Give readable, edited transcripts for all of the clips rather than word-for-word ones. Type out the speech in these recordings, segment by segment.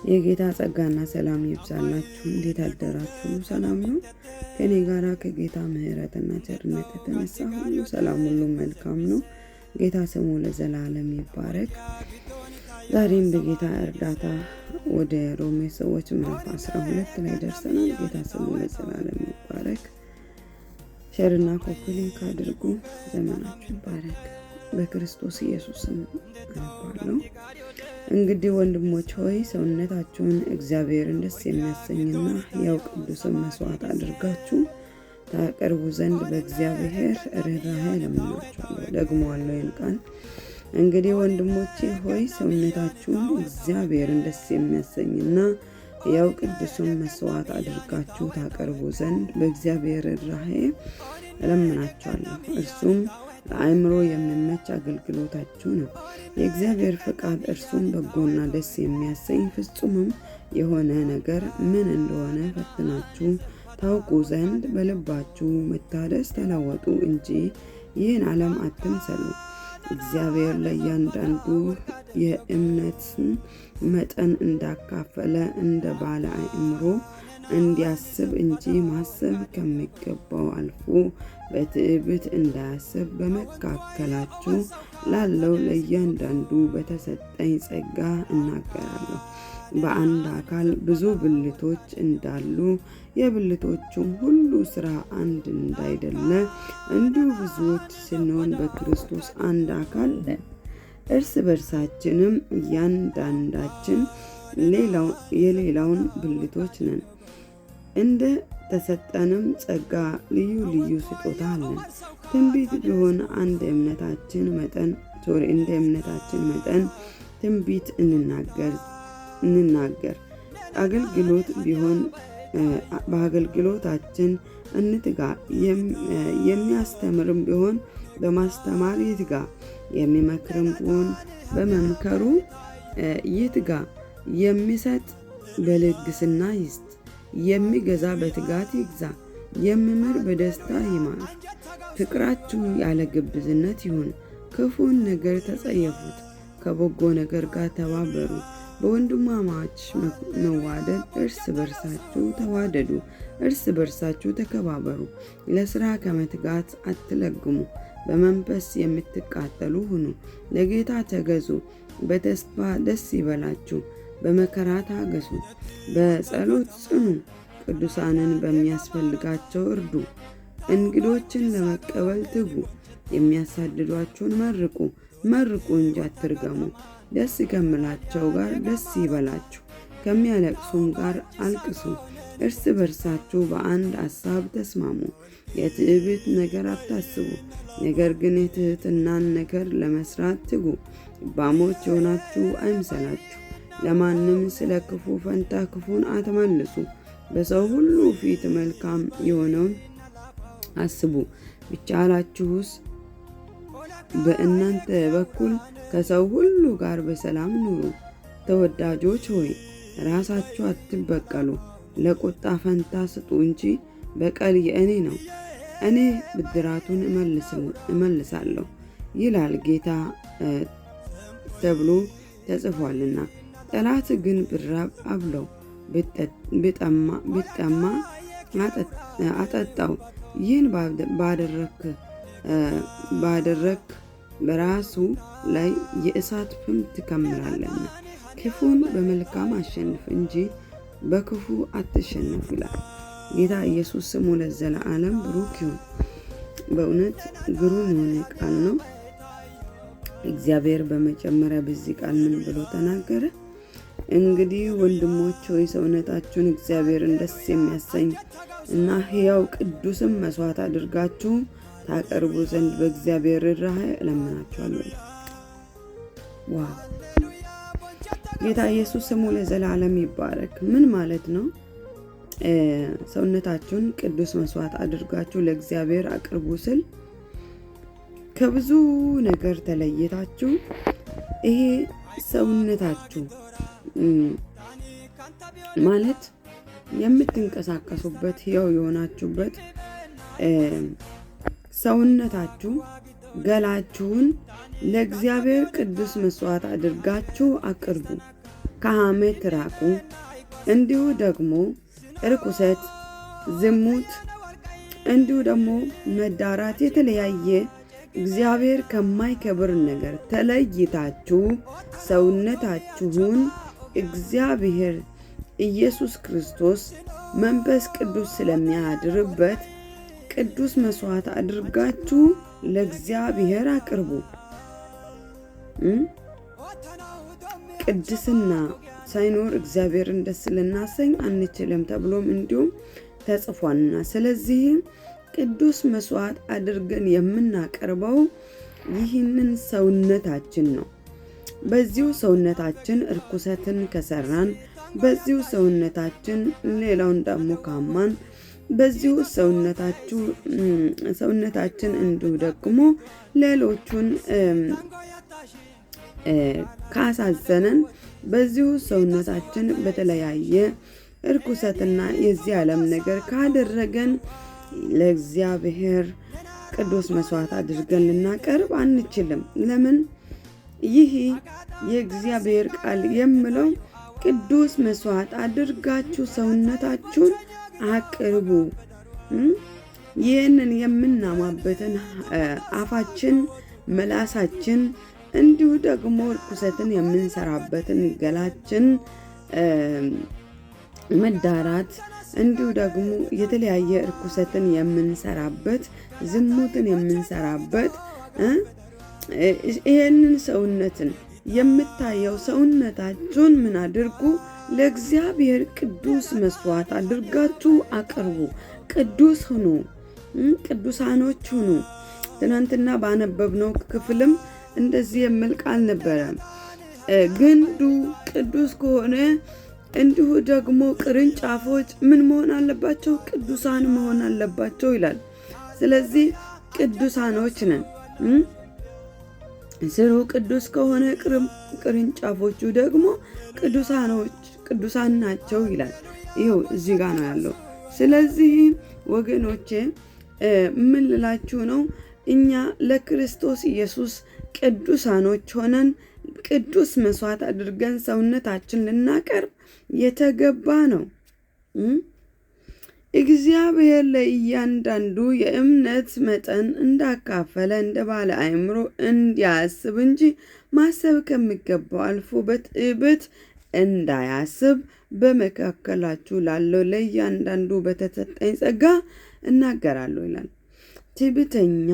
የጌታ ጸጋና ሰላም ይብዛላችሁ። እንዴት አደራችሁ? ሰላም ነው? ከኔ ጋራ ከጌታ ምሕረትና ቸርነት የተነሳ ሁሉ ሰላም፣ ሁሉ መልካም ነው። ጌታ ስሙ ለዘላለም ይባረክ። ዛሬም በጌታ እርዳታ ወደ ሮሜ ሰዎች ምዕራፍ 12 ላይ ደርሰናል። ጌታ ስሙ ለዘላለም ይባረክ። ሼርና ኮፒሊንክ አድርጉ። ዘመናችሁ ይባረክ። በክርስቶስ ኢየሱስ ስም አነባለሁ። እንግዲህ ወንድሞች ሆይ ሰውነታችሁን እግዚአብሔርን ደስ የሚያሰኝና ሕያው ቅዱስን መስዋዕት አድርጋችሁ ታቀርቡ ዘንድ በእግዚአብሔር ርኅራኄ እለምናችኋለሁ። ደግሞአለሁ ይህን ቃል። እንግዲህ ወንድሞቼ ሆይ ሰውነታችሁን እግዚአብሔርን ደስ የሚያሰኝና ሕያው ቅዱስን መስዋዕት አድርጋችሁ ታቀርቡ ዘንድ በእግዚአብሔር ርኅራኄ እለምናችኋለሁ። እርሱም ለአእምሮ የሚመች አገልግሎታችሁ ነው። የእግዚአብሔር ፈቃድ እርሱም በጎና ደስ የሚያሰኝ ፍጹምም የሆነ ነገር ምን እንደሆነ ፈትናችሁ ታውቁ ዘንድ በልባችሁ መታደስ ተለወጡ እንጂ ይህን ዓለም አትምሰሉ። እግዚአብሔር ለእያንዳንዱ የእምነትን መጠን እንዳካፈለ እንደ ባለ አእምሮ እንዲያስብ እንጂ ማሰብ ከሚገባው አልፎ በትዕቢት እንዳያስብ በመካከላችሁ ላለው ለእያንዳንዱ በተሰጠኝ ጸጋ እናገራለሁ። በአንድ አካል ብዙ ብልቶች እንዳሉ የብልቶቹም ሁሉ ሥራ አንድ እንዳይደለ እንዲሁ ብዙዎች ስንሆን በክርስቶስ አንድ አካል ነን። እርስ በርሳችንም እያንዳንዳችን የሌላውን ብልቶች ነን። እንደ ተሰጠንም ጸጋ ልዩ ልዩ ስጦታ አለን። ትንቢት ቢሆን እንደ እምነታችን መጠን ትንቢት እንናገር። አገልግሎት ቢሆን በአገልግሎታችን እንትጋ። የሚያስተምርም ቢሆን በማስተማር ይትጋ። የሚመክርም ቢሆን በመምከሩ ይትጋ። የሚሰጥ በልግስና ይስጥ። የሚገዛ በትጋት ይግዛ። የሚምር በደስታ ይማር። ፍቅራችሁ ያለ ግብዝነት ይሁን። ክፉን ነገር ተጸየፉት፣ ከበጎ ነገር ጋር ተባበሩ። በወንድማማች መዋደድ እርስ በርሳችሁ ተዋደዱ፣ እርስ በርሳችሁ ተከባበሩ። ለሥራ ከመትጋት አትለግሙ። በመንፈስ የምትቃጠሉ ሁኑ። ለጌታ ተገዙ። በተስፋ ደስ ይበላችሁ። በመከራ ታገሱ። በጸሎት ጽኑ። ቅዱሳንን በሚያስፈልጋቸው እርዱ። እንግዶችን ለመቀበል ትጉ። የሚያሳድዷችሁን መርቁ እንጂ አትርገሙ። ደስ ከምላቸው ጋር ደስ ይበላችሁ፣ ከሚያለቅሱም ጋር አልቅሱ። እርስ በርሳችሁ በአንድ ሐሳብ ተስማሙ። የትዕቢት ነገር አታስቡ፣ ነገር ግን የትሕትናን ነገር ለመስራት ትጉ። ልባሞች የሆናችሁ አይምሰላችሁ። ለማንም ስለ ክፉ ፈንታ ክፉን አትመልሱ። በሰው ሁሉ ፊት መልካም የሆነውን አስቡ። ቢቻላችሁስ በእናንተ በኩል ከሰው ሁሉ ጋር በሰላም ኑሩ። ተወዳጆች ሆይ ራሳችሁ አትበቀሉ፣ ለቁጣ ፈንታ ስጡ እንጂ በቀል የእኔ ነው፣ እኔ ብድራቱን እመልሳለሁ ይላል ጌታ ተብሎ ተጽፏልና። ጠላት ግን ብራብ አብለው፣ ቢጠማ አጠጣው። ይህን ባደረክ በራሱ ላይ የእሳት ፍም ትከምራለና። ክፉን በመልካም አሸንፍ እንጂ በክፉ አትሸነፍ ይላል ጌታ ኢየሱስ። ስሙ ለዘላለም ብሩክ ይሁን። በእውነት ግሩም የሆነ ቃል ነው። እግዚአብሔር በመጨመሪያ በዚህ ቃል ምን ብሎ ተናገረ? እንግዲህ ወንድሞች ሆይ ሰውነታችሁን እግዚአብሔርን ደስ የሚያሰኝ እና ሕያው ቅዱስም መስዋዕት አድርጋችሁ ታቀርቡ ዘንድ በእግዚአብሔር ርኅራኄ እለምናችኋለሁ። ዋው! ጌታ ኢየሱስ ስሙ ለዘላለም ይባረክ። ምን ማለት ነው? ሰውነታችሁን ቅዱስ መስዋዕት አድርጋችሁ ለእግዚአብሔር አቅርቡ ስል ከብዙ ነገር ተለይታችሁ ይሄ ሰውነታችሁ ማለት የምትንቀሳቀሱበት ሕያው የሆናችሁበት ሰውነታችሁ ገላችሁን ለእግዚአብሔር ቅዱስ መስዋዕት አድርጋችሁ አቅርቡ ከሐሜት ራቁ። እንዲሁ ደግሞ ርኩሰት፣ ዝሙት፣ እንዲሁ ደግሞ መዳራት፣ የተለያየ እግዚአብሔር ከማይከብር ነገር ተለይታችሁ ሰውነታችሁን እግዚአብሔር ኢየሱስ ክርስቶስ መንፈስ ቅዱስ ስለሚያድርበት ቅዱስ መስዋዕት አድርጋችሁ ለእግዚአብሔር አቅርቡ። ቅድስና ሳይኖር እግዚአብሔርን ደስ ልናሰኝ አንችልም ተብሎም እንዲሁም ተጽፏልና፣ ስለዚህ ቅዱስ መስዋዕት አድርገን የምናቀርበው ይህንን ሰውነታችን ነው። በዚሁ ሰውነታችን እርኩሰትን ከሰራን፣ በዚሁ ሰውነታችን ሌላውን ደግሞ ካማን፣ በዚሁ ሰውነታችን እንዲሁ ደግሞ ሌሎቹን ካሳዘነን፣ በዚሁ ሰውነታችን በተለያየ እርኩሰትና የዚህ ዓለም ነገር ካደረገን ለእግዚአብሔር ቅዱስ መስዋዕት አድርገን ልናቀርብ አንችልም። ለምን? ይህ የእግዚአብሔር ቃል የሚለው ቅዱስ መስዋዕት አድርጋችሁ ሰውነታችሁን አቅርቡ። ይህንን የምናማበትን አፋችን፣ ምላሳችን፣ እንዲሁ ደግሞ ርኩሰትን የምንሰራበትን ገላችን መዳራት፣ እንዲሁ ደግሞ የተለያየ ርኩሰትን የምንሰራበት፣ ዝሙትን የምንሰራበት ይህንን ሰውነትን የምታየው ሰውነታችሁን ምን አድርጉ? ለእግዚአብሔር ቅዱስ መስዋዕት አድርጋችሁ አቅርቡ። ቅዱስ ሁኑ፣ ቅዱሳኖች ሁኑ። ትናንትና ባነበብነው ክፍልም እንደዚህ የሚል ቃል ነበረ። ግንዱ ቅዱስ ከሆነ እንዲሁ ደግሞ ቅርንጫፎች ምን መሆን አለባቸው? ቅዱሳን መሆን አለባቸው ይላል። ስለዚህ ቅዱሳኖች ነን። ስሩ ቅዱስ ከሆነ ቅርንጫፎቹ ደግሞ ቅዱሳን ናቸው ይላል። ይኸው እዚህ ጋር ነው ያለው። ስለዚህ ወገኖቼ ምን ልላችሁ ነው? እኛ ለክርስቶስ ኢየሱስ ቅዱሳኖች ሆነን ቅዱስ መስዋዕት አድርገን ሰውነታችን ልናቀርብ የተገባ ነው። እግዚአብሔር ለእያንዳንዱ የእምነት መጠን እንዳካፈለ እንደ ባለ አእምሮ እንዲያስብ እንጂ ማሰብ ከሚገባው አልፎ በትዕቢት እንዳያስብ በመካከላችሁ ላለው ለእያንዳንዱ በተሰጠኝ ጸጋ እናገራለሁ ይላል። ትዕቢተኛ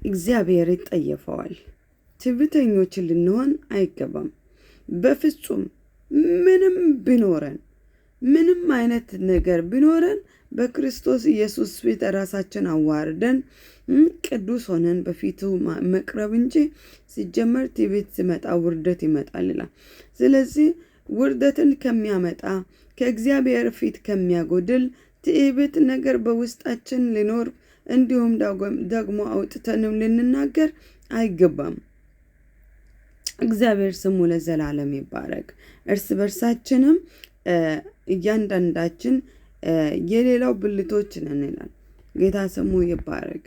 እግዚአብሔር ይጠየፈዋል። ትዕቢተኞች ልንሆን አይገባም በፍጹም። ምንም አይነት ነገር ቢኖረን በክርስቶስ ኢየሱስ ፊት ራሳችን አዋርደን ቅዱስ ሆነን በፊቱ መቅረብ እንጂ ሲጀመር ትዕቢት ሲመጣ ውርደት ይመጣል ይላል። ስለዚህ ውርደትን ከሚያመጣ ከእግዚአብሔር ፊት ከሚያጎድል ትዕቢት ነገር በውስጣችን ሊኖር እንዲሁም ደግሞ አውጥተንም ልንናገር አይገባም። እግዚአብሔር ስሙ ለዘላለም ይባረክ። እርስ በርሳችንም እያንዳንዳችን የሌላው ብልቶች ነን ይላል። ጌታ ስሙ ይባረክ።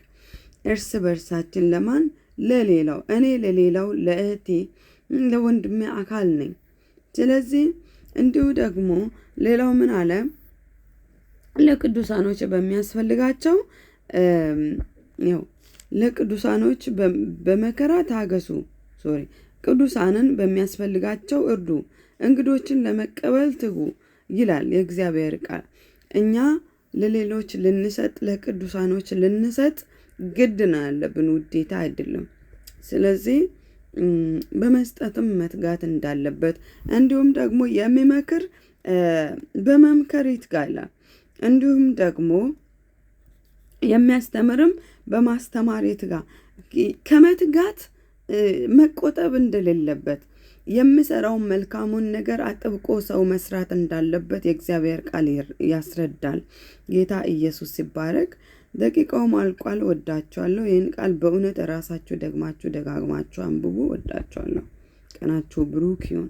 እርስ በርሳችን ለማን? ለሌላው። እኔ ለሌላው ለእህቴ ለወንድሜ አካል ነኝ። ስለዚህ እንዲሁ ደግሞ ሌላው ምን አለ? ለቅዱሳኖች በሚያስፈልጋቸው ለቅዱሳኖች በመከራ ታገሱ። ቅዱሳንን በሚያስፈልጋቸው እርዱ፣ እንግዶችን ለመቀበል ትጉ ይላል የእግዚአብሔር ቃል። እኛ ለሌሎች ልንሰጥ፣ ለቅዱሳኖች ልንሰጥ ግድ ነው ያለብን፣ ውዴታ አይደለም። ስለዚህ በመስጠትም መትጋት እንዳለበት፣ እንዲሁም ደግሞ የሚመክር በመምከር ይትጋል፣ እንዲሁም ደግሞ የሚያስተምርም በማስተማር ይትጋ። ከመትጋት መቆጠብ እንደሌለበት፣ የሚሰራውን መልካሙን ነገር አጥብቆ ሰው መስራት እንዳለበት የእግዚአብሔር ቃል ያስረዳል። ጌታ ኢየሱስ ሲባረክ። ደቂቃውም አልቋል። ወዳችኋለሁ። ይህን ቃል በእውነት ራሳችሁ ደግማችሁ ደጋግማችሁ አንብቡ። ወዳችኋለሁ። ቀናችሁ ብሩክ ይሁን።